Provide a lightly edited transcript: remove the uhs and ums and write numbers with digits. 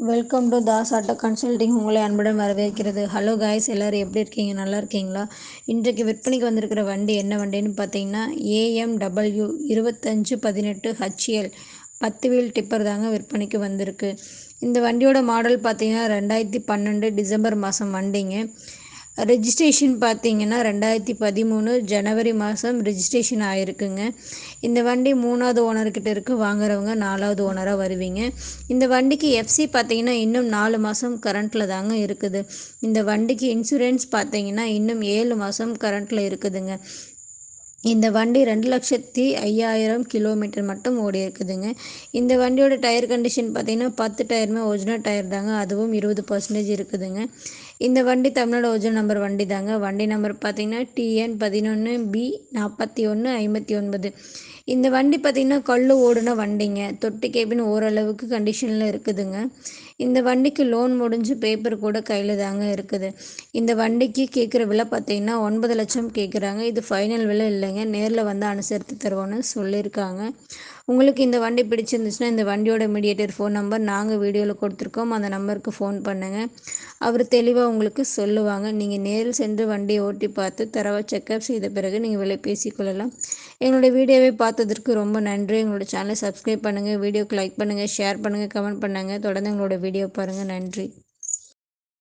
Welcome to Das auto consulting. உங்களை அன்புடன் வரவேற்கிறது. ஹலோ காய்ஸ், எல்லோரும் எப்படி இருக்கீங்க? நல்லா இருக்கீங்களா? இன்றைக்கு விற்பனைக்கு வந்திருக்கிற வண்டி என்ன வண்டின்னு பார்த்தீங்கன்னா AMW 2518 HL 10 வீல் டிப்பர் தாங்க விற்பனைக்கு வந்திருக்கு. இந்த வண்டியோட மாடல் பார்த்தீங்கன்னா 2012 டிசம்பர் மாதம் வண்டிங்க. ரெஜிஸ்ட்ரேஷன் பார்த்தீங்கன்னா 2013 ஜனவரி மாதம் ரெஜிஸ்ட்ரேஷன் ஆகிருக்குங்க. இந்த வண்டி 3வது ஓனர்கிட்ட இருக்குது. வாங்குறவங்க 4வது ஓனராக வருவீங்க. இந்த வண்டிக்கு எஃப்சி பார்த்தீங்கன்னா இன்னும் 4 மாதம் கரண்ட்டில் தாங்க இருக்குது. இந்த வண்டிக்கு இன்சூரன்ஸ் பார்த்தீங்கன்னா இன்னும் 7 மாதம் கரண்ட்டில் இருக்குதுங்க. இந்த வண்டி 2,05,000 கிலோமீட்டர் மட்டும் ஓடி இருக்குதுங்க. இந்த வண்டியோட டயர் கண்டிஷன் பார்த்தீங்கன்னா 10 டயருமே ஒரிஜினல் டயர் தாங்க, அதுவும் 20% இருக்குதுங்க. இந்த வண்டி தமிழ்நாடு ஒரிஜினல் நம்பர் வண்டி தாங்க. வண்டி நம்பர் பார்த்தீங்கன்னா TN11B4159. இந்த வண்டி பார்த்திங்கன்னா கல் ஓடுன வண்டிங்க. தொட்டி கேபின் ஓரளவுக்கு கண்டிஷனில் இருக்குதுங்க. இந்த வண்டிக்கு லோன் முடிஞ்சு பேப்பர் கூட கையில் தாங்க இருக்குது. இந்த வண்டிக்கு கேட்குற விலை பார்த்தீங்கன்னா 9 லட்சம் கேட்குறாங்க. இது ஃபைனல் விலை இல்லைங்க, நேரில் வந்து அனுசரித்து தருவோன்னு சொல்லியிருக்காங்க. உங்களுக்கு இந்த வண்டி பிடிச்சிருந்துச்சுன்னா இந்த வண்டியோட மீடியேட்டர் ஃபோன் நம்பர் நாங்கள் வீடியோவில் கொடுத்துருக்கோம். அந்த நம்பருக்கு ஃபோன் பண்ணுங்கள். அவர் தெளிவாக உங்களுக்கு சொல்லுவாங்க. நீங்கள் நேரில் சென்று வண்டியை ஓட்டி பார்த்து தரவை செக்அப் செய்த பிறகு நீங்கள் விலை பேசிக்கொள்ளலாம். எங்களுடைய வீடியோவை பார்த்ததற்கு ரொம்ப நன்றி. எங்களோட சேனலை சப்ஸ்கிரைப் பண்ணுங்கள், வீடியோக்கு லைக் பண்ணுங்கள், ஷேர் பண்ணுங்கள், கமெண்ட் பண்ணுங்கள். தொடர்ந்து எங்களோட வீடியோ பாருங்கள். நன்றி.